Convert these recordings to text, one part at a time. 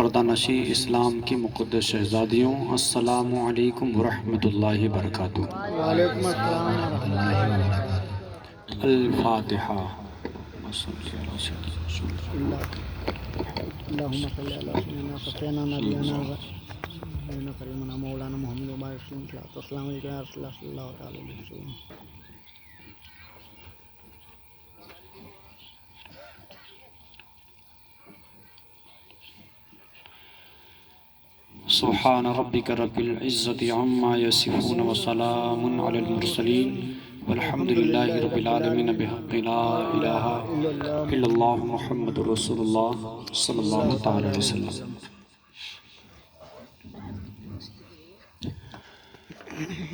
پردہ نشی اسلام کی مقدس شہزادیوں، السلام علیکم ورحمۃ اللہ وبرکاتہ۔ وعلیکم السلام ورحمۃ اللہ وبرکاتہ۔ الفاتحہ۔ اللہم صلی علی سیدنا سفینا نبینا و کریمنا مولانا محمد وبارک وسلم السلام علیکم یا رسول اللہ صلی اللہ علیہ وسلم۔ سبحان ربک رب العزت عما یصفون وسلام علی المرسلین والحمد للہ رب العالمین بحق لا الہ الا اللہ محمد رسول اللہ صلی اللہ تعالی علیہ وسلم۔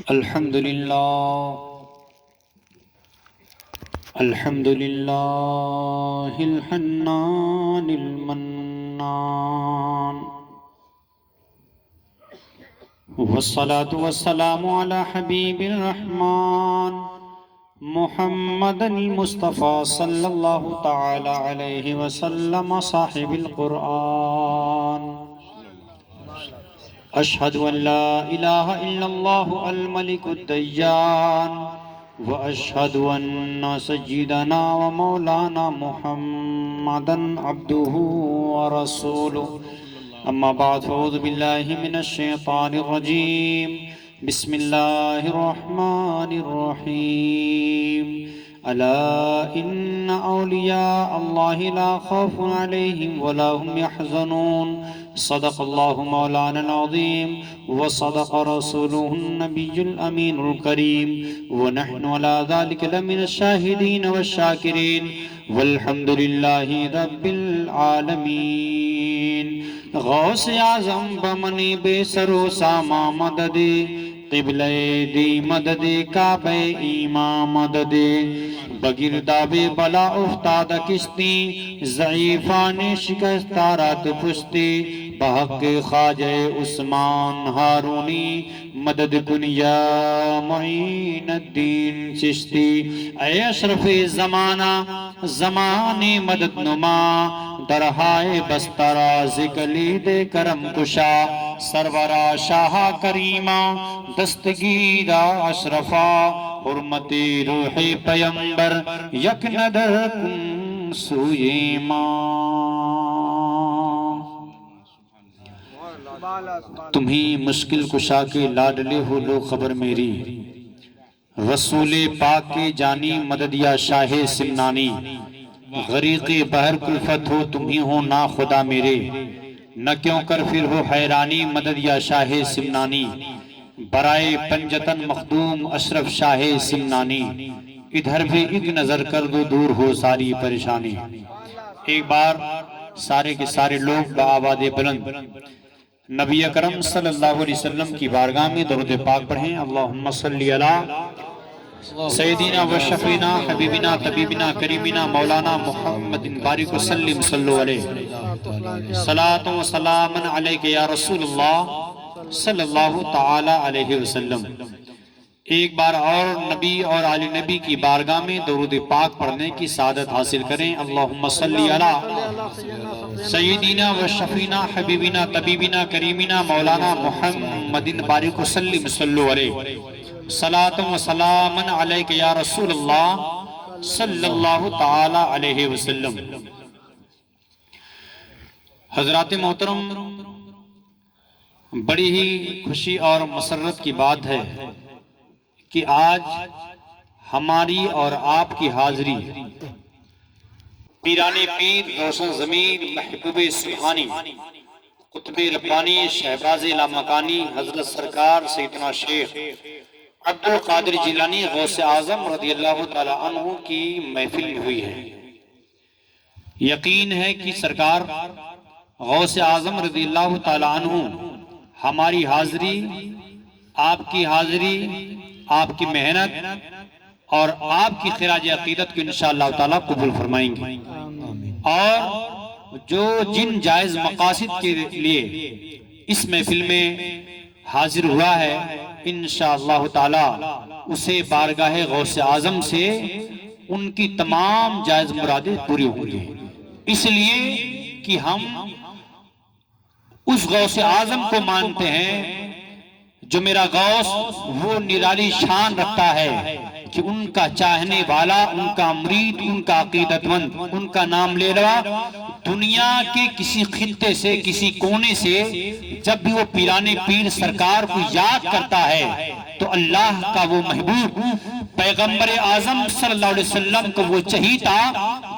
الحمد للہ الحنان المنان، والصلاة والسلام على حبیب الرحمن محمد المصطفى صلی اللہ تعالی علیہ وسلم صاحب القرآن۔ اشہد ان لا الہ الا اللہ الملک الدیان، واشہد ان سیدنا ومولانا محمدا عبدہ ورسولہ۔ اما بعد فاعوذ باللہ من الشیطان الرجیم، بسم اللہ الرحمن الرحیم۔ الا ان اولیاء اللہ لا خوف علیہم ولا هم يحزنون، صدق اللہ مولانا العظیم وصدق رسولہ النبی الامین الکریم، ونحن على ذلك لمن الشاہدین والشاکرین، والحمد للہ رب العالمین۔ غوث اعظم بمنی بے سرو ساما مدد، قبلہ دی مدد کعبہ ایمان مدد، بگرداب بلا افتاد کشتی، ضعیفان شکستہ رات پشتی، بحق خواجہ عثمان ہارونی، مدد کن یا معین الدین چشتی۔ اے اشرف زمانہ زمان مدد نما، درہائے بسترا ذکلید کرم کشا، سرورا شاہ کریمہ دستگیرہ اشرفا، حرمت روح پیمبر یک ندر کن سوئے ماں۔ تمہیں مشکل کشا کے لاڈلے ہو لو خبر میری، رسول پاک کے جانی مدد یا شاہ سمنانی، غریق بحر کلفت ہو تمہیں ہو نا خدا میرے، نہ کیوں کر پھر ہو حیرانی مدد یا شاہ سمنانی، برائے پنجتن مخدوم اشرف شاہ سمنانی، ادھر بھی ایک نظر کر دو دور ہو ساری پریشانی۔ ایک بار سارے کے سارے لوگ بآواز بلند نبی اکرم صلی اللہ علیہ وسلم کی بارگاہ میں درود پاک پڑھیں۔ اللہم صلی علی سیدنا و شفینا حبیبنا طبیبنا کریمنا مولانا محمد بارک وسلم صلو علیہ، صلاۃ و سلام علیک یا رسول اللہ صلی اللہ تعالی علیہ وسلم۔ ایک بار اور نبی اور آل نبی کی بارگاہ میں درود پاک پڑھنے کی سعادت حاصل کریں۔ اللہم صلی علی سیدنا و شفینا حبیبنا طبیبنا کریمنا مولانا محمد بارک وسلم صلو علیہ، صلاۃ و سلام علیک یا رسول اللہ صلی اللہ تعالی علیہ وسلم۔ حضرات محترم، بڑی ہی خوشی اور مسرت کی بات ہے کہ آج ہماری اور آپ کی حاضری پیران پیر روشن ضمیر محبوب سبحانی قطب ربانی شہباز لامکانی حضرت سرکار سیدنا شیخ عبدالقادر جیلانی غوث اعظم رضی اللہ تعالی عنہ کی محفل میں ہوئی ہے۔ یقین ہے کہ سرکار غوث اعظم رضی اللہ تعالی عنہ ہماری حاضری، آپ کی حاضری، آپ کی محنت اور آپ کی خراج عقیدت کو انشاءاللہ تعالی قبول فرمائیں گے، اور جو جن جائز مقاصد کے لیے اس محفل میں حاضر ہوا ہے انشاءاللہ تعالی اسے بارگاہ غوث اعظم سے ان کی تمام جائز مرادیں پوری ہوں گی، اس لیے کہ ہم اس غوث اعظم کو مانتے ہیں جو میرا غوث وہ نرالی شان رکھتا ہے کہ ان کا چاہنے والا، ان کا مرید، ان کا عقیدت مند، ان کا نام لے رہا دنیا کے کسی خطے سے، کسی کونے سے جب بھی وہ پیران پیر سرکار کو یاد کرتا ہے تو اللہ کا وہ محبوب پیغمبر اعظم صلی اللہ علیہ وسلم کو وہ چہیتا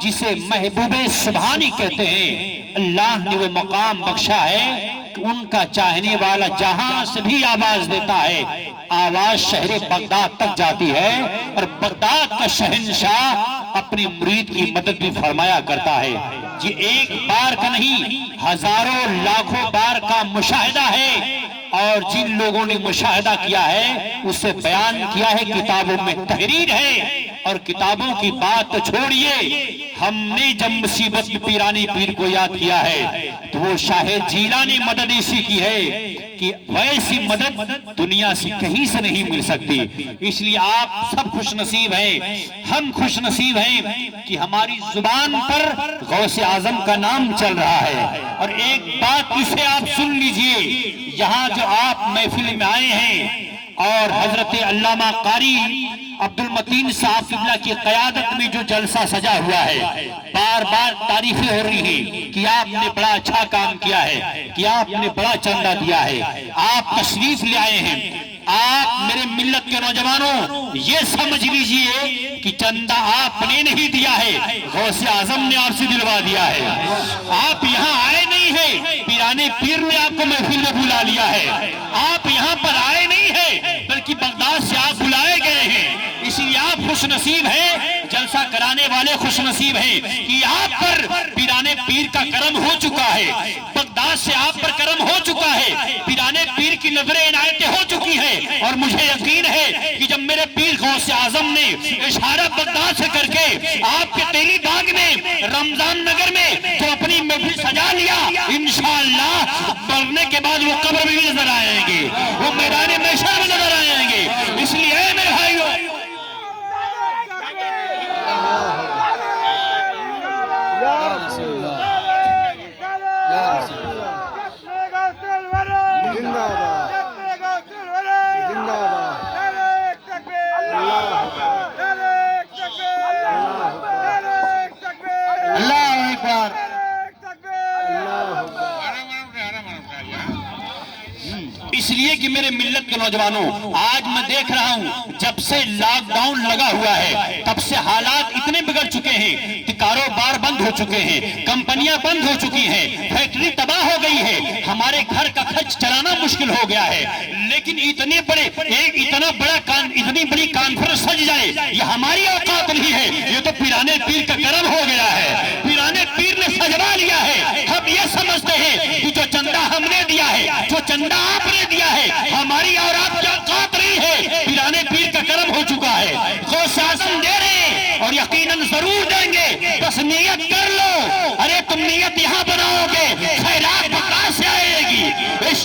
جسے محبوب سبحانی کہتے ہیں، اللہ نے وہ مقام بخشا ہے کہ ان کا چاہنے والا جہاں سے بھی آواز دیتا ہے، آواز شہر بغداد تک جاتی ہے، اور بغداد کا شہنشاہ اپنی مرید کی مدد بھی فرمایا کرتا ہے۔ یہ ایک بار کا نہیں، ہزاروں لاکھوں بار کا مشاہدہ ہے، اور جن لوگوں نے مشاہدہ کیا ہے اسے بیان کیا ہے، کتابوں میں تحریر ہے۔ اور کتابوں کی بات تو چھوڑیے، ہم نے جب مصیبت میں پیرانی پیر کو یاد کیا ہے تو وہ شاہ جیلانی مدد اسی کی ہے کہ ویسی مدد دنیا سے کہیں سے نہیں مل سکتی۔ اس لیے آپ سب خوش نصیب ہیں، ہم خوش نصیب ہیں کہ ہماری زبان پر غوث اعظم کا نام چل رہا ہے۔ اور ایک بات اسے آپ سن لیجئے، یہاں جو آپ محفل میں آئے ہیں اور حضرت علامہ قاری عبد المتین صاحب قبلہ کی قیادت میں جو جلسہ سجا ہوا ہے، بار بار تعریفیں ہو رہی ہیں کہ آپ نے بڑا اچھا کام کیا ہے، کہ آپ نے بڑا چندہ دیا ہے، آپ تشریف لے آئے ہیں۔ آپ میرے ملت کے نوجوانوں یہ سمجھ لیجئے کہ چندہ آپ نے نہیں دیا ہے، غوث اعظم نے آپ سے دلوا دیا ہے۔ آپ یہاں آئے نہیں ہیں، پیرانے پیر نے آپ کو محفل میں بلا لیا ہے۔ آپ یہاں پر آئے نہیں ہیں بلکہ بغداد سے آپ بلائے گئے ہیں، اسی لیے آپ خوش نصیب ہیں، جلسہ کرانے والے خوش نصیب ہیں کہ آپ پر پیرانے پیر کا کرم ہو چکا ہے، بغداد سے آپ پر کرم ہو چکا ہے، پیرانے پیر کی نظر عنایتیں ہو چکی ہیں۔ اور مجھے یقین ہے کہ جب میرے پیر غوث اعظم نے اشارہ بغداد سے کر کے آپ کے تیلی باغ میں رمضان نگر میں جو اپنی محفل سجا لیا، انشاءاللہ مرنے کے بعد وہ قبر میں بھی نظر آئیں گے، وہ میدان محشر میں نظر آئیں گے۔ اس لیے اے میرے بھائیو، اس لیے کہ میرے ملت کے نوجوانوں، آج میں دیکھ رہا ہوں جب سے لاک ڈاؤن لگا ہوا ہے تب سے حالات اتنے بگڑ چکے ہیں کہ کاروبار بند ہو چکے ہیں، کمپنیاں بند ہو چکی ہیں، فیکٹری تباہ ہو گئی ہے، ہمارے گھر کا خرچ چلانا مشکل ہو گیا ہے۔ لیکن اتنی بڑی کانفرنس سج جائے، یہ ہماری اوقات نہیں ہے، یہ تو پیرانے پیر کا کرم ہو گیا ہے، پیرانے پیر نے سجوا لیا ہے۔ ہم یہ سمجھتے ہیں کہ جو چندہ ہم نے دیا ہے، جو چندہ آپ نے دیا ہے، ہماری اور آپ کی اوقات نہیں ہے، پیرانے پیر کا کرم ہو چکا ہے۔ غوث اعظم دے رہے ہیں اور یقیناً ضرور دیں گے، بس نیت کر لو۔ ارے تم نیت یہاں بناؤ گے، خیرات بغداد سے آئے گی،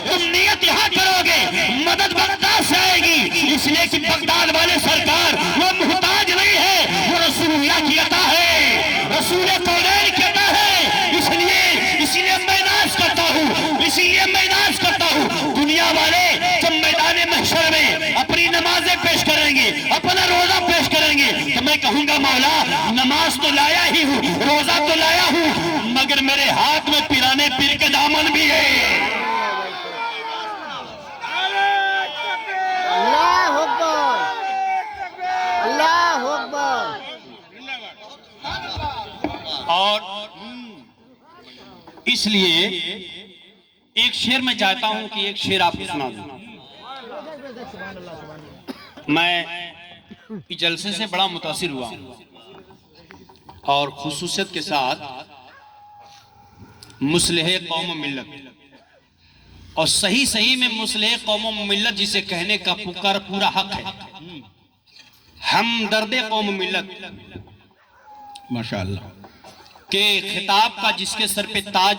تم نیت یہاں کرو گے، مدد بغداد سے آئے گی۔ اس لیے کہ بغداد والے سرکار وہ محتاج نہیں ہے، وہ رسول اللہ کی عطا ہے، رسول کونین کی عطا ہے۔ اس لیے میں ناز کرتا ہوں، دنیا والے جب میدان محشر میں اپنی نمازیں پیش کریں گے، اپنا روزہ پیش کریں گے تو میں کہوں گا مولا نماز تو لایا ہی ہوں، روزہ تو لایا ہوں، مگر میرے ہاتھ میں پیرانے پیر کے دامن بھی ہے۔ اللہ اکبر، اللہ اکبر۔ اور اس لیے ایک شعر میں چاہتا ہوں کہ ایک شعر آپ کو سنا دوں۔ میں اس جلسے سے بڑا متاثر ہوا اور خصوصیت کے ساتھ مصلح قوم و ملت، اور صحیح میں مصلح قوم و ملت جسے کہنے کا پورا حق ہے، ہم درد قوم و ملت ماشاءاللہ کہ خطاب کا جس کے سر پہ تاج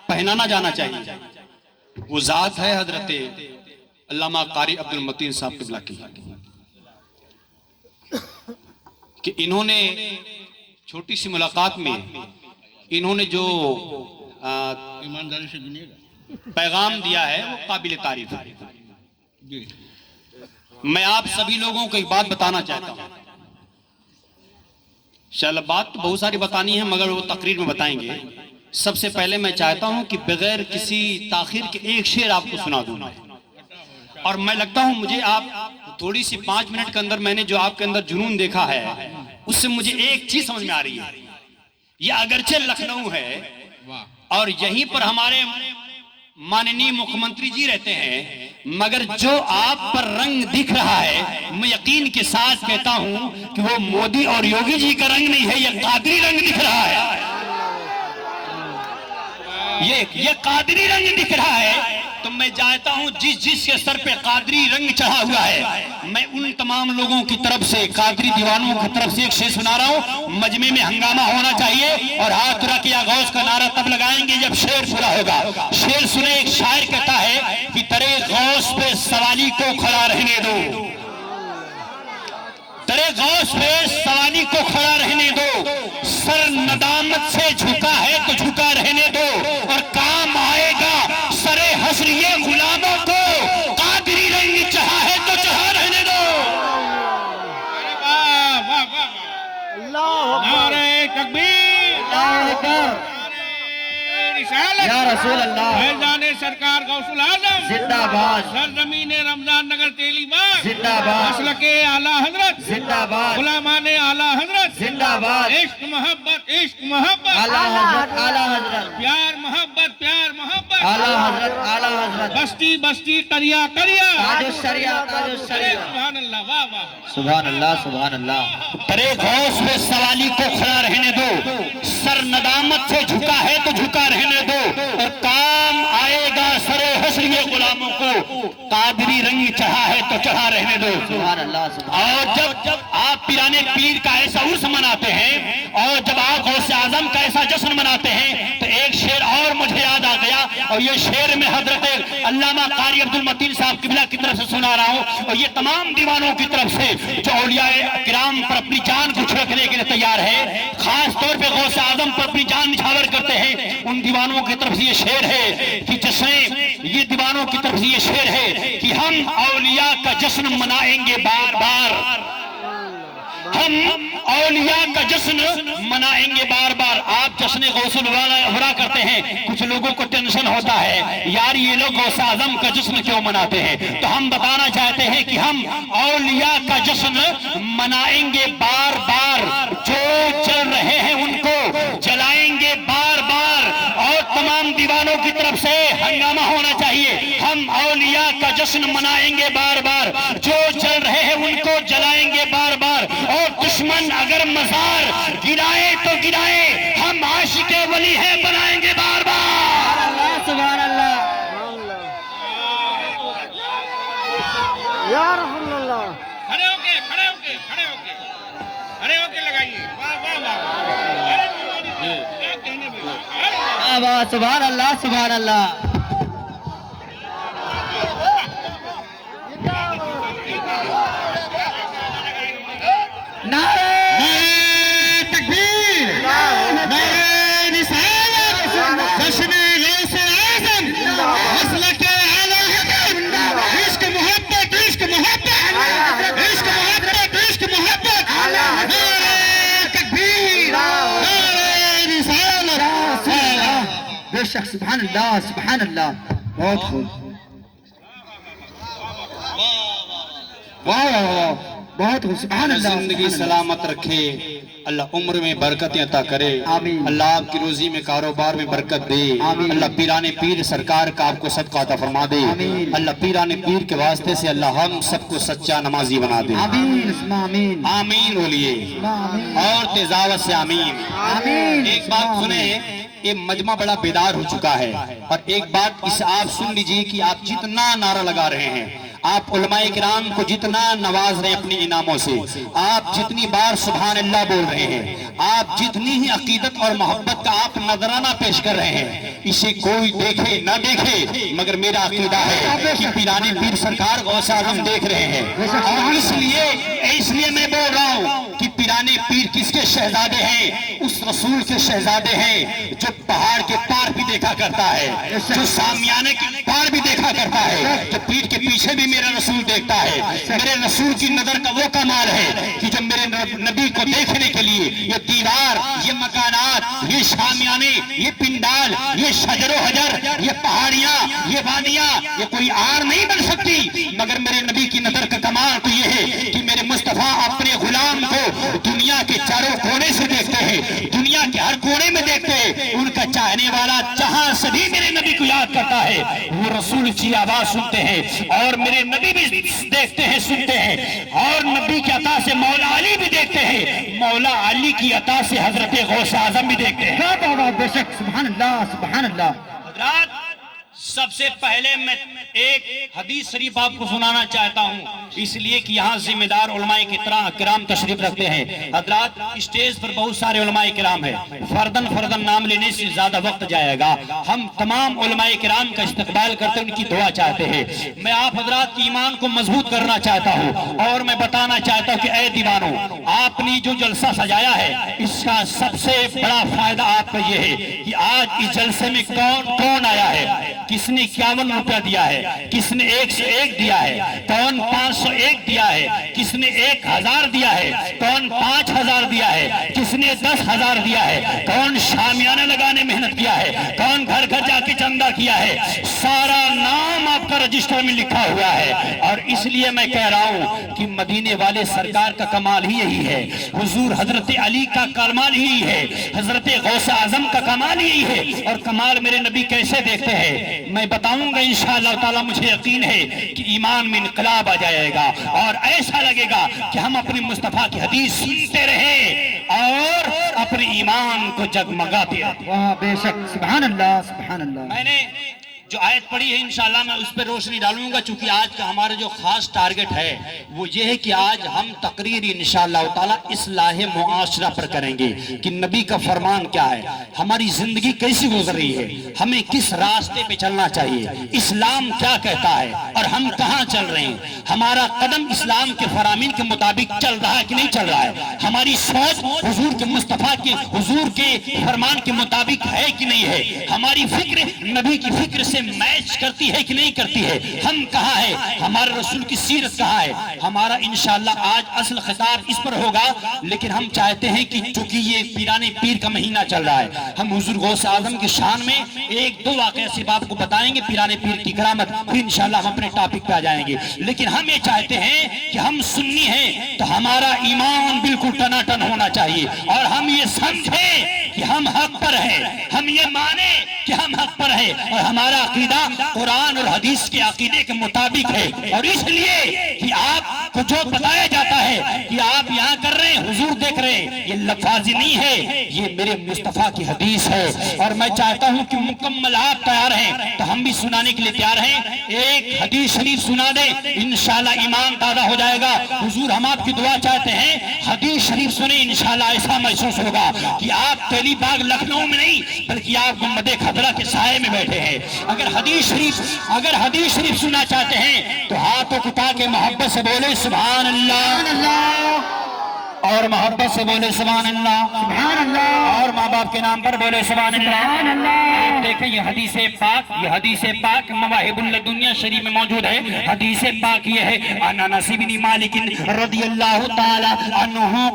پہنانا جانا چاہیے وہ ذات ہے حضرت علامہ قاری عبد المتین صاحب قبلہ کی، کہ انہوں نے چھوٹی سی ملاقات میں انہوں نے جو ایمانداری سے گنیے گا پیغام دیا ہے وہ قابل تعریف ہے۔ میں آپ سبھی لوگوں کو ایک بات بتانا چاہتا ہوں، انشاءاللہ بات تو بہت ساری بتانی ہے مگر وہ تقریر میں بتائیں گے۔ سب سے پہلے میں چاہتا ہوں کہ بغیر کسی تاخیر کے ایک شعر آپ کو سنا دوں میں، اور میں لگتا ہوں مجھے آپ تھوڑی سی 5 منٹ کے اندر میں نے جو آپ کے اندر جنون دیکھا ہے اس سے مجھے ایک چیز سمجھ میں آ رہی ہے۔ یہ اگرچہ لکھنؤ ہے اور یہیں پر ہمارے ماننی مکھ منتری جی رہتے ہیں، مگر جو آپ پر رنگ دکھ رہا ہے میں یقین کے ساتھ کہتا ہوں کہ وہ مودی اور یوگی جی کا رنگ نہیں ہے، یہ قادری رنگ دکھ رہا ہے، یہ قادری رنگ دکھ رہا ہے۔ تو میں چاہتا ہوں جس کے سر پہ قادری رنگ چڑھا ہوا ہے، میں ان تمام لوگوں کی طرف سے، قادری دیوانوں کی طرف سے ایک شعر سنا رہا ہوں۔ مجمع میں ہنگامہ ہونا چاہیے اور ہاتھ رکھ یا غوث کا نعرہ تب لگائیں گے جب شعر پورا ہوگا۔ شعر سنے، ایک شاعر کہتا ہے کہ ترے غوث پہ سوالی کو کھڑا رہنے دو، ترے غوث پہ سوالی کو کھڑا رہنے دو، سر ندامت سے جھکا ہے تو جھکا رہنے دو، اور کام آئے گا سر حشر یہ غلاموں کو، قادری رنگ چڑھا ہے تو چڑھا رہنے دو۔ نعرہ تکبیر، اللہ اکبر، یا رسول اللہ، فیضان سرکار غوث العظم زندہ باد، سرزمین رمضان نگر تیلی باغ، زندہ باد، مسلک اعلیٰ حضرت، زندہ باد، غلامان اعلیٰ حضرت، زندہ باد، عشق محبت، عشق محبت، اعلیٰ حضرت، اعلیٰ حضرت، پیار محبت، پیار محبت، اعلیٰ حضرت، اعلیٰ حضرت، بستی بستی قریا قریا، تاج الشریعہ، تاج الشریعہ، سبحان اللہ، واہ واہ، سبحان اللہ، سبحان اللہ، ترے غوث پہ سوالی کو کھڑا رہنے دو، سر ندامت سے جھکا ہے تو جھکا رہنے دو، اور کام آئے گا سر حشر یہ غلاموں کو، قادری رنگ چڑھا ہے تو چڑھا رہنے دو۔ سبحان اللہ، سبحان اور جب آپ پیرانے پیر کا ایسا عرس مناتے ہیں اور جب آپ غوث اعظم کا ایسا جشن مناتے ہیں تو ایک شعر اور مجھے یاد آ گیا، اور یہ شعر میں حضرت علامہ قاری عبد المتین صاحب قبلہ کی طرف سے سنا رہا ہوں، اور یہ تمام دیوانوں کی طرف سے جو اولیاء کرام پر اپنی جان کو چھڑکنے کے لیے تیار ہے، خاص طور پہ غوث اعظم پر اپنی جان نچھاور کرتے ہیں، ان دیوانوں کی طرف سے یہ شعر ہے کہ یہ دیوانوں کی طرف سے یہ شعر ہے کہ ہم اولیاء کا جشن منائیں گے بار بار، ہم اولیاء کا جشن منائیں گے بار بار۔ آپ جشن غوث الورا کرتے ہیں، کچھ لوگوں کو ٹینشن ہوتا ہے یار یہ لوگ غوث اعظم کا جشن کیوں مناتے ہیں، تو ہم بتانا چاہتے ہیں کہ ہم اولیاء کا جشن منائیں گے بار بار، جو چل رہے ہیں ان کو جلائیں گے بار بار، اور تمام دیوانوں کی طرف سے ہنگامہ ہونا چاہیے، ہم اولیاء کا جشن منائیں گے بار بار، جو چل رہے ہیں ان کو جلائیں گے بار بار، اور دشمن اگر مزار گرائے تو گرائے، ہم عاشق ولی ہے بنائیں گے بار بار۔ سبحان اللہ، یا رسول اللہ، کھڑے ہو کے کھڑے ہو کے کھڑے ہو کے کھڑے ہو کے لگائیے، واہ واہ واہ، کیا کہنے میں، سبحان اللہ، سبحان اللہ، نعرہ تکبیر، نعرہ رسالت، جشن غوث اعظم، مسلک اعلیٰ حضرت، عشق محبت، عشق محبت، عشق محبت، عشق محبت، نعرہ تکبیر، نعرہ رسالت، بے شک، سبحان اللہ، سبحان اللہ، بہت خوب، واہ واہ واہ، بہت خوب، سبحان اللہ، زندگی سلامت رکھے، اللہ عمر میں برکتیں عطا کرے، آمین، اللہ آپ کی روزی میں کاروبار میں برکت دے، آمین، اللہ پیرانے پیر سرکار کا آپ کو صدقہ عطا فرما دے، آمین، اللہ پیرانے پیر کے واسطے سے اللہ ہم سب کو سچا نمازی بنا دے، آمین، اسم آمین، آمین بولیے، آمین، اور تیزاوت سے آمین۔ آمین، ایک بات سنیں، یہ مجمع بڑا بیدار ہو چکا ہے، اور ایک بات اس آپ سن لیجئے کہ آپ جتنا نعرہ لگا رہے ہیں، آپ علماء کرام کو جتنا نواز رہے ہیں اپنی انعاموں سے، آپ جتنی بار سبحان اللہ بول رہے ہیں، آپ جتنی ہی عقیدت اور محبت کا آپ نذرانہ پیش کر رہے ہیں، اسے کوئی دیکھے نہ دیکھے مگر میرا عقیدہ ہے کہ پیرانے پیر سرکار غوث اعظم دیکھ رہے ہیں، اور اس لیے میں بول رہا ہوں کہ پیرانے پیر کس کے شہزادے ہیں؟ اس رسول کے شہزادے ہیں جو پہاڑ کے پار بھی دیکھا کرتا ہے، جو سامیانے کے پار بھی دیکھا کرتا ہے، جو پیٹ کے پیچھے بھی میرا رسول دیکھتا ہے۔ میرے رسول کی نظر کا وہ کمال ہے کہ جب میرے نبی کو دیکھنے کے لیے یہ دیوار، یہ مکانات، یہ شامیانے، یہ پنڈال، یہ شجر و حجر، یہ پہاڑیاں، یہ وادیاں، یہ کوئی آر نہیں بن سکتی، مگر میرے نبی کی نظر کا کمال تو یہ ہے کہ میرے مصطفیٰ اپنے غلام کو دنیا کے چاروں کونے سے دیکھتے ہیں، دنیا کے ہر کونے میں دیکھتے ہیں۔ ان کا چاہنے والا جہاں سے بھی میرے نبی کو یاد کرتا ہے، وہ رسول کی آواز سنتے ہیں، اور میرے نبی بھی دیکھتے ہیں، سنتے ہیں، اور نبی کی عطا سے مولا علی بھی دیکھتے ہیں، مولا علی کی عطا سے حضرت غوث اعظم بھی دیکھتے ہیں۔ بے شک، سبحان اللہ سبحان اللہ۔ حضرات سب سے پہلے میں ایک حدیث شریف آپ کو سنانا چاہتا ہوں، اس لیے کہ یہاں ذمہ دار علماء کرام تشریف رکھتے ہیں۔ حضرات اسٹیج پر بہت سارے علماء کرام ہیں، فردن نام لینے سے زیادہ وقت جائے گا، ہم تمام علماء کرام کا استقبال کرتے ان کی دعا چاہتے ہیں۔ میں آپ حضرات کی ایمان کو مضبوط کرنا چاہتا ہوں، اور میں بتانا چاہتا ہوں کہ اے دیوانوں، آپ نے جو جلسہ سجایا ہے اس کا سب سے بڑا فائدہ آپ کا یہ ہے کہ آج اس جلسے میں کون آیا ہے، کس نے 51 روپیہ دیا ہے، کس نے 101 دیا ہے، کون 501 دیا ہے، کس نے 1000 دیا ہے، کون 5000 دیا ہے، کس نے 10,000 دیا ہے، کون شامیانہ لگانے محنت کیا ہے، کون گھر گھر جا کے چندہ کیا ہے، سارا نام آپ کا رجسٹر میں لکھا ہوا ہے۔ اور اس لیے میں کہہ رہا ہوں کہ مدینے والے سرکار کا کمال ہی یہی ہے، حضور حضرت علی کا کمال ہی ہے، حضرت غوث اعظم کا کمال ہی ہے۔ اور کمال میرے نبی کیسے دیکھتے ہیں میں بتاؤں گا انشاءاللہ تعالی۔ مجھے یقین ہے کہ ایمان میں انقلاب آ جائے گا، اور ایسا لگے گا کہ ہم اپنے مصطفیٰ کی حدیث سنتے رہیں اور اپنے ایمان کو جگمگاتے رہیں۔ واہ بے شک، سبحان اللہ سبحان اللہ۔ میں نے جو آیت پڑھی ہے انشاءاللہ میں اس پہ روشنی ڈالوں گا، چونکہ آج کا ہمارا جو خاص ٹارگٹ ہے وہ یہ ہے کہ آج ہم تقریر انشاءاللہ تعالی اصلاح معاشرہ پر کریں گے کہ نبی کا فرمان کیا ہے، ہماری زندگی کیسی گزر رہی ہے، ہمیں کس راستے پہ چلنا چاہیے، اسلام کیا کہتا ہے اور ہم کہاں چل رہے ہیں، ہمارا قدم اسلام کے فرامین کے مطابق چل رہا ہے کہ نہیں چل رہا ہے، ہماری سوچ حضور کے مصطفیٰ کے حضور کے فرمان کے مطابق ہے کہ نہیں ہے، ہماری فکر نبی کی فکر سے میچ کرتی ہے کہ نہیں کرتی ہے، ہم کہاں ہے، ہمارے رسول کی سیرت کہاں ہے۔ ہمارا انشاءاللہ آج اصل خطاب اس پر ہوگا، لیکن ہم چاہتے ہیں کہ چونکہ یہ پیرانے پیر کا مہینہ چل رہا ہے، ہم حضور غوث اعظم کی شان میں 1-2 واقعہ صرف آپ کو بتائیں گے، پیرانے پیر کی کرامت، پھر انشاءاللہ ہم اپنے ٹاپک پہ آ جائیں گے۔ لیکن ہم یہ چاہتے ہیں کہ ہم سنی ہیں تو ہمارا ایمان بالکل ٹناٹن ہونا چاہیے، اور ہم یہ سمجھیں کہ ہم حق پر ہیں، ہم یہ مانیں کہ ہم حق پر ہیں، اور ہمارا عقیدہ قرآن اور حدیث کے عقیدے کے مطابق ہے۔ اور اس لیے کہ آپ کو جو بتایا جاتا ہے کہ آپ یہاں کر رہے ہیں، حضور دیکھ رہے ہیں، یہ لفاظی نہیں ہے، یہ میرے مصطفیٰ کی حدیث ہے۔ اور میں چاہتا ہوں کہ مکمل آپ تیار ہیں تو ہم بھی سنانے کے لیے تیار ہیں۔ ایک حدیث شریف سنا دیں، انشاءاللہ ایمان تازہ ہو جائے گا۔ حضور ہم آپ کی دعا چاہتے ہیں، حدیث شریف سنیں، انشاءاللہ ایسا محسوس ہوگا کہ آپ تیلی باغ لکھنؤ میں نہیں بلکہ آپ گنبد خضرا کے سائے میں بیٹھے ہیں۔ اگر حدیث شریف سننا چاہتے ہیں تو ہاتھوں کو اٹھا کے محبت سے بولے سبحان اللہ، اور محبت سے بولے سبحان اللہ، اور ماں باپ کے نام پر بولے سبحان اللہ۔ دیکھیں یہ حدیث پاک مواہب الدنیا شریف میں موجود ہے۔ حدیث پاک یہ ہے، ان انس بن مالک رضی اللہ تعالی عنہ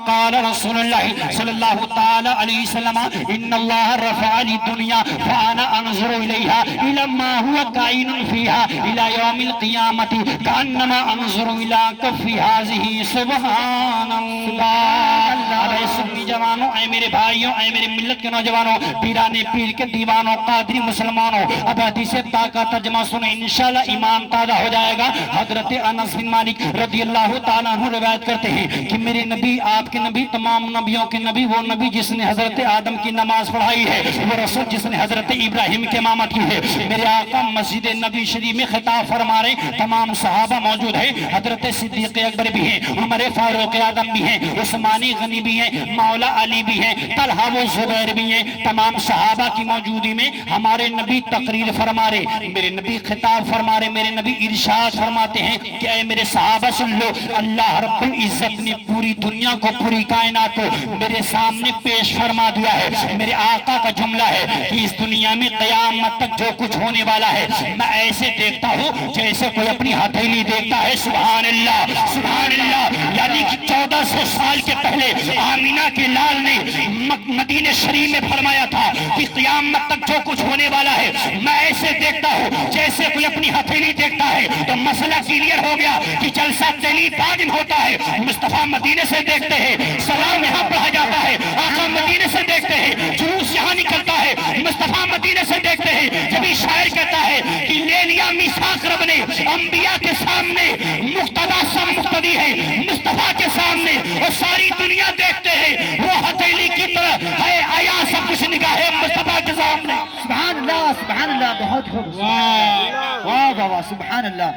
قال رسول اللہ صلی اللہ تعالی علیہ وسلم ان اللہ رفع لی دنیا فانا انظر الیہا الی ما هو کائن فیہا الی یوم القیامت کانما انظر الی کف هذه سبحان اللہ۔ اے سنی جوانوں، اے میرے بھائیوں، اے میرے ملت کے نوجوانوں، پیرانے پیر کے دیوانوں، قادری مسلمانوں، اب حدیث پاک کا ترجمہ سنیں، انشاءاللہ ایمان تازہ ہو جائے گا۔ حضرت انس بن مالک رضی اللہ تعالیٰ عنہ روایت کرتے ہیں کہ میرے نبی، آپ کے نبی، تمام نبیوں کے نبی، وہ نبی جس نے حضرت آدم کی نماز پڑھائی ہے، وہ رسول جس نے حضرت ابراہیم کی امامت کی ہے۔ میرے آقا مسجد نبی شریف میں خطاب فرما رہے، تمام صحابہ موجود ہیں، حضرت صدیق اکبر بھی ہیں، عمر فاروق اعظم بھی ہیں، عثمانی غنی بھی ہیں، ہیں, مولا علی بھی ہیں, طلحہ و زبیر بھی ہیں, تمام صحابہ کی موجودگی میں ہمارے نبی تقریر فرما رہے, میرے نبی خطاب فرما رہے, میرے نبی ارشاد فرماتے ہیں کہ اے میرے صحابہ سن لو, اللہ رب العزت نے پوری دنیا کو, پوری کائنات کو میرے سامنے پیش فرما دیا ہے. میرے آقا کا جملہ ہے کہ اس دنیا میں قیامت تک جو کچھ ہونے والا ہے میں ایسے دیکھتا ہوں جیسے کوئی اپنی ہتھیلی دیکھتا ہے. سبحان اللہ, سبحان اللہ. یعنی کہ 1400 سال کے پہلے آمینہ کے لال نے مدینہ شریف میں فرمایا تھا کہ قیامت تک جو کچھ ہونے والا ہے میں ایسے دیکھتا ہوں جیسے کوئی اپنی ہتھیلی دیکھتا ہے. تو مسئلہ کلیئر ہو گیا کہ جلسہ دینی دائم ہوتا ہے. مصطفیٰ مدینے سے دیکھتے ہیں, سلام یہاں پڑھا جاتا ہے, آقا مدینے سے دیکھتے ہیں, جلوس یہاں نکلتا ہے, مصطفیٰ مدینے سے دیکھتے ہیں. جبھی شاعر کہتا ہے کہ لے لیا میثاق رب نے انبیاء کے سامنے, مقتدا سب مقتدی ہے مصطفیٰ کے سامنے, اور ساری دنیا دیکھتے ہیں وہ ہتھیلی کی طرح ہے, آیا سب کچھ نگاہ مصطفیٰ کے سامنے. سبحان اللہ, سبحان اللہ. بہت خوب. واہ واہ واہ, سبحان اللہ.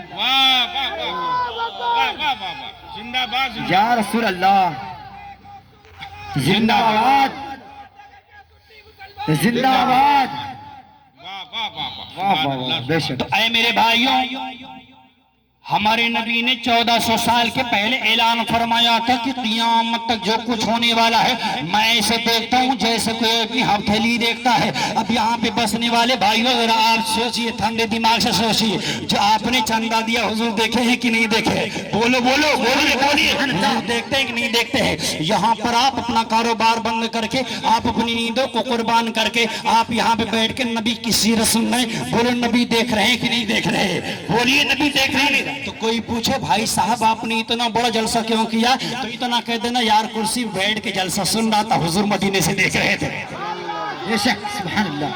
زندہ باد, یا رسول اللہ, زندہ آباد, زندہ آباد. واہ واہ واہ, بے شک. اے میرے بھائیوں, ہمارے نبی نے 1400 سال کے پہلے اعلان فرمایا تھا کہ قیامت تک جو کچھ ہونے والا ہے میں ایسے دیکھتا ہوں جیسے کوئی اپنی ہتھیلی دیکھتا ہے. اب یہاں پہ بسنے والے بھائیوں ذرا آپ سوچئے, ٹھنڈے دماغ سے سوچئے, جو آپ نے چندہ دیا حضور دیکھے ہیں کہ نہیں دیکھے؟ بولو بولو بولو بولیے, حضور دیکھتے ہیں کہ نہیں دیکھتے ہیں؟ یہاں پر آپ اپنا کاروبار بند کر کے, آپ اپنی نیندوں کو قربان کر کے آپ یہاں پہ بیٹھ کے نبی کی سیرت سن رہے ہیں. بولو نبی دیکھ رہے ہیں کہ نہیں دیکھ رہے؟ بولیے نبی دیکھ رہے ہیں. تو کوئی پوچھے بھائی صاحب آپ نے اتنا بڑا جلسہ کیوں کیا, تو اتنا کہہ دینا یار کرسی بیٹھ کے جلسہ سن رہا تھا, حضور مدینے سے دیکھ رہے تھے. بے شک, سبحان اللہ.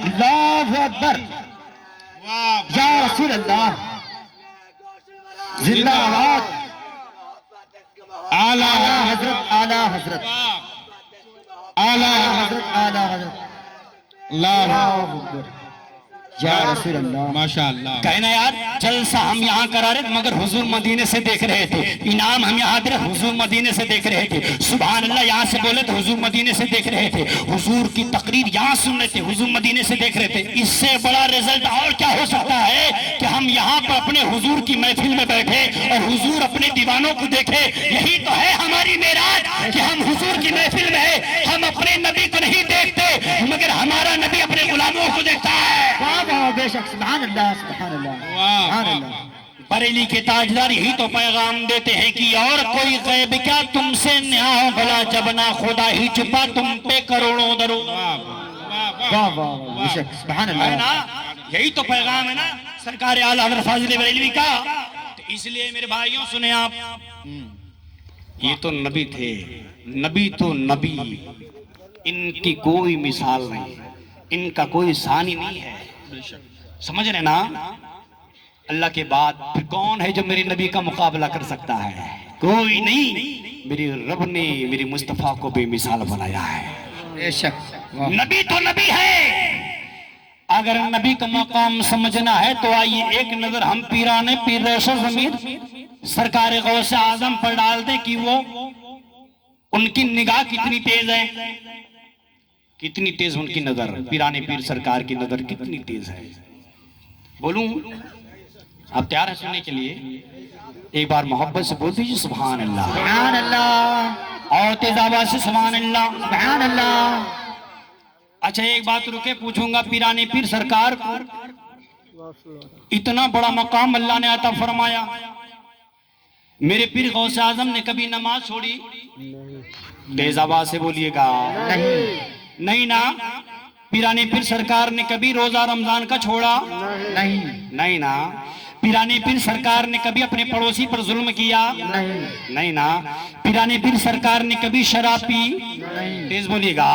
اللہ اکبر, یا رسول اللہ, زندہ آباد. اعلیٰ حضرت, اعلیٰ حضرت, اعلیٰ حضرت, اعلیٰ حضرت. اللہ اکبر, یا رسول اللہ. ماشاء اللہ. کہنا یار جلسہ ہم یہاں کرا رہے مگر حضور مدینے سے دیکھ رہے تھے, انعام ہم یہاں دے رہے حضور مدینے سے دیکھ رہے تھے. سبحان اللہ, یہاں سے بولے تو حضور مدینے سے دیکھ رہے تھے, حضور کی تقریر یہاں سن رہے تھے, حضور مدینے سے دیکھ رہے تھے. اس سے بڑا رزلٹ اور کیا ہو سکتا ہے کہ ہم یہاں پر اپنے حضور کی محفل میں بیٹھے اور حضور اپنے دیوانوں کو دیکھے. یہی تو ہے ہماری معراج کہ ہم حضور کی محفل میں ہیں, ہم اپنے نبی کو نہیں دیکھتے مگر ہمارا نبی اپنے غلاموں کو دیکھتا ہے. بے شک, سبحان اللہ, سبحان اللہ, سبحان اللہ. بریلی کے تاجدار یہی تو پیغام دیتے ہیں کہ اور کوئی غیب کیا تم سے نیا ہو بھلا, جب نہ خدا ہی چھپا تم پہ کروڑوں درود. واہ واہ, بے شک, سبحان ہے اللہ. نا, یہی تو پیغام ہے نا سرکار اعلیٰ حضرت فاضل بریلوی کا. تو اس لیے میرے بھائیوں سنیں آپ, یہ تو نبی تھے, نبی تو نبی, ان کی کوئی مثال نہیں, ان کا کوئی ثانی نہیں ہے. سمجھ رہے نا, اللہ کے بعد پھر کون ہے جو میرے نبی کا مقابلہ کر سکتا ہے؟ کوئی نہیں. میری رب نے میری مصطفیٰ کو بے مثال بنایا ہے. بے شک, نبی تو نبی ہے. اگر نبی کا مقام سمجھنا ہے تو آئیے ایک نظر ہم پیرانے پیر ریشہ ضمیر سرکار غوث اعظم پر ڈال دیں کہ وہ ان کی نگاہ کتنی تیز ہے, کتنی تیز ان کی نظر, پیرانے پیر سرکار کی نظر کتنی تیز ہے. بولوں آپ تیار ہیں سننے کے لیے؟ ایک بار محبت سے بول دیجیے سبحان اللہ, سبحان اللہ, اور تیز آواز سے سبحان اللہ, سبحان اللہ. اچھا ایک بات رکے پوچھوں گا, پیرانے پیر سرکار کو اتنا بڑا مقام اللہ نے عطا فرمایا, میرے پیر غوث اعظم نے کبھی نماز چھوڑی؟ تیز آواز سے بولیے گا. نہیں نا. پیرانے پیر سرکار نے کبھی روزہ رمضان کا چھوڑا؟ نہیں نا. پیرانے پیر سرکار نے کبھی اپنے پڑوسی پر ظلم کیا؟ نہیں نا. پیرانے پیر سرکار نے کبھی شراب پی؟ تیز بولیے گا.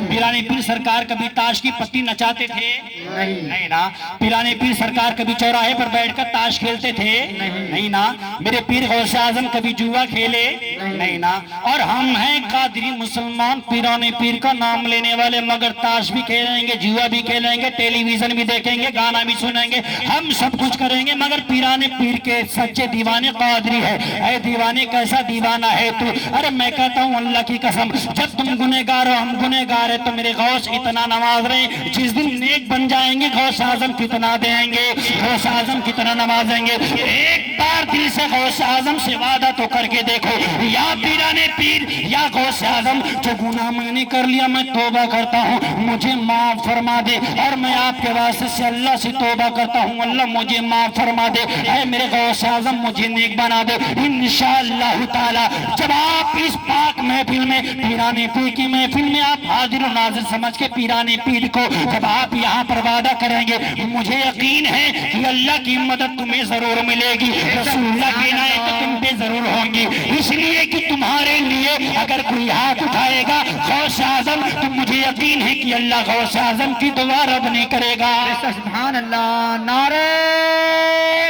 پیرانے پیر سرکار کبھی تاش کی پتی نچاتے تھے؟ نہیں نا. پیرانے پیر سرکار کبھی چوراہے پر بیٹھ کر تاش کھیلتے تھے؟ نہیں نا. میرے پیر غوث اعظم کبھی جوا کھیلے؟ نہیں نا. اور ہم ہیں قادری مسلمان پیرانے پیر کا نام لینے والے، مگر تاش بھی کھیلیں گے، جوا بھی کھیلیں گے، ٹیلی ویژن بھی دیکھیں گے، گانا بھی سنیں گے، ہم سب کچھ کریں گے، مگر پیرانے پیر کے سچے دیوانے قادری ہے. اے دیوانے کیسا دیوانہ ہے تو؟ ارے میں کہتا ہوں اللہ کی قسم، جب تم گنہگار ہو ہم گنہگار ہے تو میرے غوث اتنا نواز رہے ہیں، جس دن نیک بن جائیں گے غوث اعظم کتنا دیں گے، غوث اعظم کتنا نوازیں گے. ایک بار دل سے غوث اعظم سے وعدہ تو کر کے دیکھو، یا پیرانے پیر یا غوث اعظم، جو گناہ میں نے کر لیا میں توبہ کرتا ہوں مجھے معاف فرما دے. اور میں آپ کے واسطے سے اللہ سے توبہ کرتا ہوں اللہ مجھے معاف فرما دے. اے میرے غوث اعظم مجھے نیک بنا دے. انشاءاللہ تعالی جب آپ اس پاک محفل میں پیرانے پیر کی محفل میں آپ حاضر و ناظر سمجھ کے پیرانے پیر کو جب آپ یہاں پر وعدہ کریں گے، مجھے یقین ہے کہ اللہ کی مدد تمہیں ضرور ملے گی، رسول اللہ کی عنایت تم پہ ضرور ہوں گی. اس لیے کہ تمہارے لیے اگر کوئی ہاتھ اٹھائے گا غوث اعظم تو مجھے یقین ہے کہ اللہ غوث اعظم کی دعا رد نہیں کرے گا. سبحان اللہ. نعرہ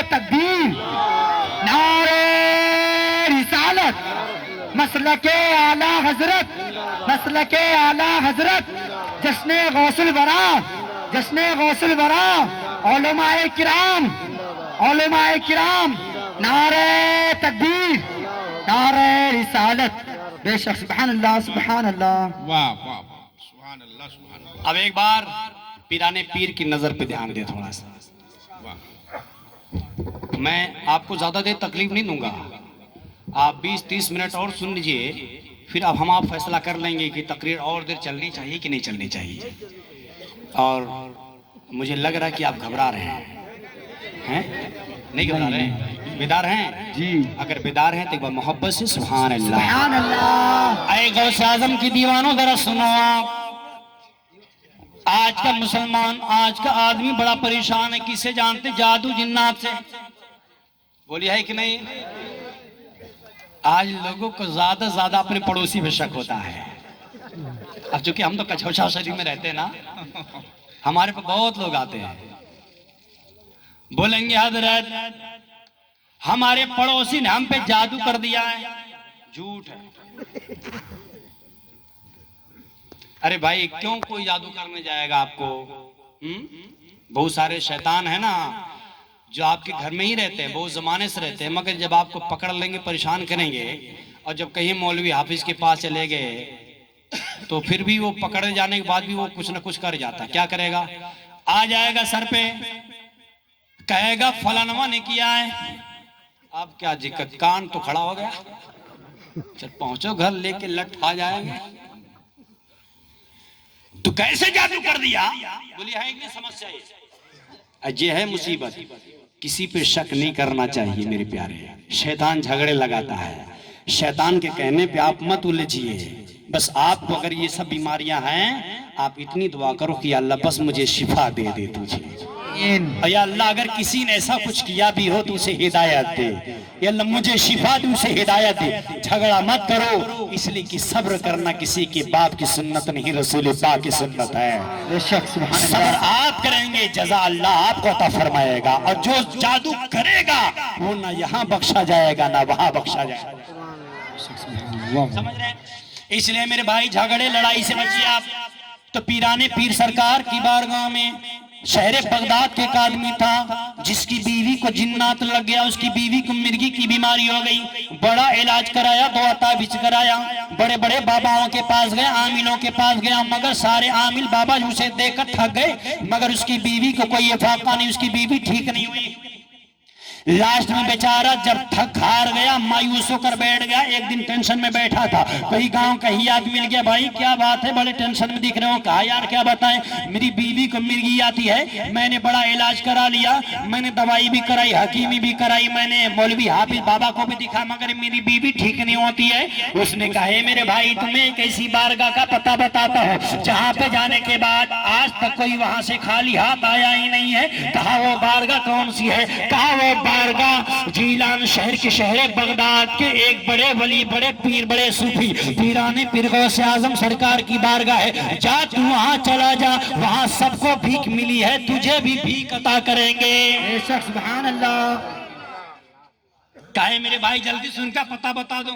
تکبیر، نعرہ رسالت، مسلک اعلی حضرت، مسلک اعلی حضرت، جشن غوث الورا، جشن غوث الورا، علماء کرام، علماء کرام، نعرہ تکبیر، نعرہ رسالت. بے شک سبحان اللہ سبحان اللہ. واہ واہ واہ، سبحان اللہ سبحان اللہ. اب ایک بار پیرانے پیر کی نظر پہ دھیان دے تھوڑا سا. میں آپ کو زیادہ دیر تکلیف نہیں دوں گا، آپ 20-30 منٹ اور سن لیجئے، پھر اب ہم آپ فیصلہ کر لیں گے کہ تقریر اور دیر چلنی چاہیے کہ نہیں چلنی چاہیے. اور مجھے لگ رہا ہے کہ آپ گھبرا رہے ہیں، نہیں گھبرا رہے ہیں؟ بیدار ہیں جی اگر بیدار ہیں تو ایک بار محبت سے سبحان اللہ. سبحان اللہ. اے غوث اعظم کی دیوانوں ذرا سنو. آپ آج کا مسلمان، آج کا آدمی بڑا پریشان ہے. کس سے جانتے؟ جادو جنات سے. بولی ہے کہ نہیں؟ آج لوگوں کو زیادہ زیادہ اپنے پڑوسی پہ شک ہوتا ہے. اب چونکہ ہم تو کچھوچا شریف میں رہتے ہیں نا، ہمارے پہ بہت لوگ آتے ہیں، بولیں گے حضرت ہمارے پڑوسی نے ہم پہ جادو کر دیا ہے. جھوٹ ہے. ارے بھائی کیوں کوئی جادو کرنے جائے گا آپ کو؟ بہت سارے شیطان ہیں نا جو آپ کے گھر میں ہی رہتے ہیں، بہت زمانے سے رہتے ہیں، مگر جب آپ کو پکڑ لیں گے پریشان کریں گے، اور جب کہیں مولوی حافظ کے پاس چلے گئے تو پھر بھی وہ پکڑے جانے کے بعد بھی وہ کچھ نہ کچھ کر جاتا ہے. کیا کرے گا؟ آ جائے گا سر پہ کہے گا فلانوا نے کیا ہے. اب کیا دقت؟ کان تو کھڑا ہو گیا. چل پہنچو گھر لے کے لٹ آ جائیں گے. تو کیسے جادو کر دیا؟ بولی ہے ایک سمسیا یہ ہے مصیبت. کسی پہ شک نہیں کرنا چاہیے میرے پیارے. شیطان جھگڑے لگاتا ہے. شیطان کے کہنے پہ آپ مت الجھیے. بس آپ کو اگر یہ سب بیماریاں ہیں آپ اتنی دعا کرو کہ اللہ بس مجھے شفا دے دے تجھے. یا اللہ اگر کسی نے ایسا کچھ کیا بھی ہو تو اسے ہدایت دے. یا اللہ مجھے شفا دے، اسے ہدایت دے. جھگڑا مت کرو، اس لیے کہ صبر کرنا کسی کے باپ کی سنت نہیں، رسول پاک کی سنت ہے. بے شک سبحان صبر اللہ. آپ کریں گے جزا اللہ آپ کو عطا فرمائے گا. اور جو جادو کرے گا وہ نہ یہاں بخشا جائے گا نہ وہاں بخشا جائے گا. سمجھ رہے ہیں؟ اس لیے میرے بھائی جھگڑے لڑائی سے بچیے آپ. تو پیرانے پیر سرکار کی بارگاہ میں شہر بغداد کے ایک آدمی تھا جس کی بیوی کو جنات لگ گیا. اس کی بیوی کو مرگی کی بیماری ہو گئی. بڑا علاج کرایا، دعا تعویذ کرایا، بڑے بڑے باباؤں کے پاس گیا، عاملوں کے پاس گیا، مگر سارے عامل بابا اسے دیکھ کر تھک گئے، مگر اس کی بیوی کو کوئی افاقہ نہیں. اس کی بیوی ٹھیک نہیں ہوئی. لاسٹ میں بیچارہ جب تھک ہار گیا مایوس ہو کر بیٹھ گیا. ایک دن ٹینشن میں بیٹھا تھا، کئی گاؤں کا ہی آدمی مل گیا. بھائی کیا بات ہے، بڑے ٹینشن میں دکھ رہے ہو؟ کہا یار کیا بتائیں، میری بیوی کو مرگی آتی ہے، میں نے بڑا علاج کرا لیا، میں نے دوائی بھی کرائی، حکیمی بھی کرائی، میں نے مولوی حافظ بابا کو بھی دکھا، مگر میری بیوی ٹھیک نہیں ہوتی ہے. اس نے کہا ہے میرے بھائی تمہیں ایک ایسی بارگاہ کا پتہ بتاتا ہوں جہاں پہ جانے کے بعد آج تک کوئی وہاں سے خالی ہاتھ آیا ہی نہیں ہے. کہا وہ بارگاہ کون سی ہے؟ کہا وہ بارگاہ جیلان شہر کے شہر بغداد کے ایک بڑے ولی، بڑے پیر، بڑے صوفی پیرانے پیر غوث اعظم سرکار کی بارگاہ ہے. جا تو وہاں چلا جا، وہاں سب کو بھیک ملی ہے، تجھے بھی بھیک عطا کریں گے. بے شک سبحان اللہ. کہے میرے بھائی جلدی سے ان کا پتہ بتا دو.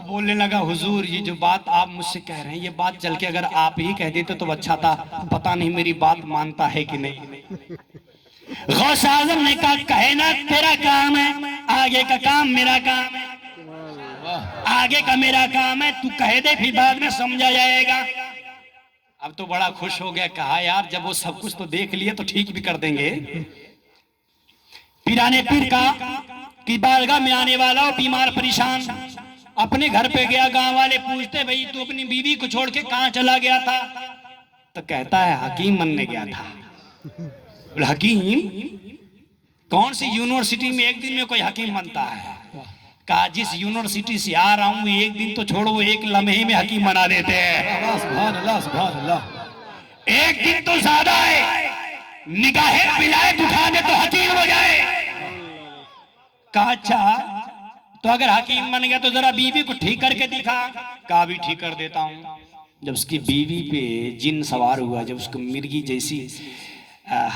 وہ بولنے لگا حضور یہ جو بات آپ مجھ سے کہہ رہے ہیں یہ بات چل کے اگر آپ ہی کہہ دیتے تو اچھا تھا، پتہ نہیں میری بات مانتا ہے کہ نہیں۔ غوث اعظم نے کہا کہے نا تیرا کام ہے، آگے کا کام میرا کام ہے، آگے کا میرا کام ہے، تو کہہ دے پھر بعد میں سمجھا جائے گا۔ اب تو بڑا خوش ہو گیا، کہا یار جب وہ سب کچھ تو دیکھ لیے تو ٹھیک بھی کر دیں گے۔ پیرانے پیر کا کہ بارگاہ میں آنے والا ہو بیمار پریشان، اپنے گھر پہ گیا، گاؤں والے پوچھتے بھئی تو اپنی بیوی کو چھوڑ کے کہاں چلا گیا تھا؟ تو کہتا ہے حکیم بننے گیا تھا۔ بولا حکیم؟ کون سی یونیورسٹی میں ایک دن میں کوئی حکیم بنتا ہے؟ کہا جس یونیورسٹی سے آ رہا ہوں ایک دن تو چھوڑو، ایک لمحے میں حکیم بنا دیتے ہیں۔ سبحان اللہ سبحان اللہ۔ ایک دن تو زیادہ ہے، نگاہ ولایت اٹھا دے تو حکیم ہو جائے۔ کہا اچھا تو اگر حکیم بن گیا تو ذرا بیوی کو ٹھیک کر کے دکھا۔ کہا بھی ٹھیک کر دیتا ہوں۔ جب اس کی بیوی پہ جن سوار ہوا، جب اس کو مرغی جیسی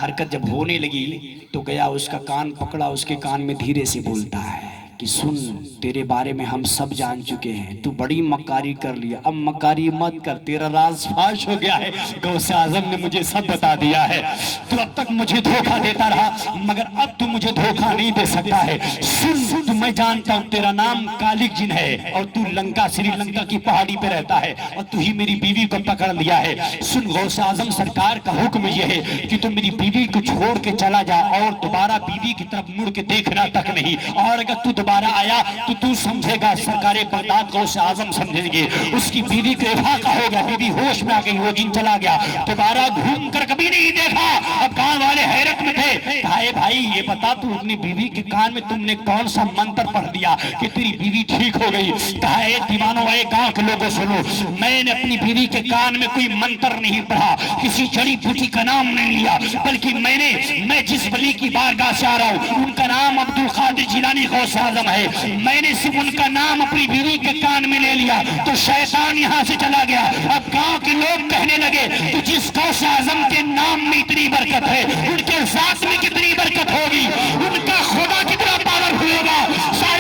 حرکت جب ہونے لگی تو گیا اس کا کان پکڑا، اس کے کان میں دھیرے سے بولتا ہے کہ سن تیرے بارے میں ہم سب جان چکے ہیں، تو بڑی مکاری کر لیا، اب مکاری مت کر، تیرا راز فاش ہو گیا ہے، غوث اعظم نے مجھے سب بتا دیا ہے، تو اب تک مجھے دھوکہ دیتا رہا مگر اب تو مجھے دھوکہ نہیں دے سکتا ہے۔ سن تو میں جانتا ہوں تیرا نام کالک جن ہے اور تو لنکا سری لنکا کی پہاڑی پہ رہتا ہے اور تو ہی میری بیوی کو پکڑ لیا ہے۔ سن غوث اعظم سرکار کا حکم یہ ہے کہ تو میری بیوی کو چھوڑ کے چلا جا اور دوبارہ بیوی کی طرف مڑ کے دیکھنا تک نہیں، اور اگر تو دوبارہ آیا تو سمجھے گا سرکار بغداد غوث اعظم سمجھیں گے۔ اس کی بیوی کو افاقہ ہو گیا، بیوی ہوش میں آ گئی، وہ جن چلا گیا، دوبارہ گھوم کر کبھی نہیں دیکھا۔ اب گاؤں والے حیرت میں تھے، کہا اے بھائی یہ بتا تو اپنی بیوی کے کان میں تم نے کون سا منتر پڑھ دیا کہ تیری بیوی ٹھیک ہو گئی؟ کہا اے دیوانوں، اے گاؤں کے لوگوں سنو، میں نے اپنی بیوی کے کان میں کوئی منتر نہیں پڑھا، کسی جڑی بوٹی کا نام نہیں لیا، بلکہ میں جس ولی کی بارگاہ سے آ رہا ہوں ان کا نام عبد القادر جیلانی غوث اعظم ہے، میں نے صرف ان کا نام اپنی بیوی کے کان میں لے لیا تو شیطان یہاں سے چلا گیا۔ اب گاؤں کے لوگ کہنے لگے تو جس غوث اعظم کے نام میں اتنی برکت ہے ان کے ذات میں کتنی برکت ہوگی، ان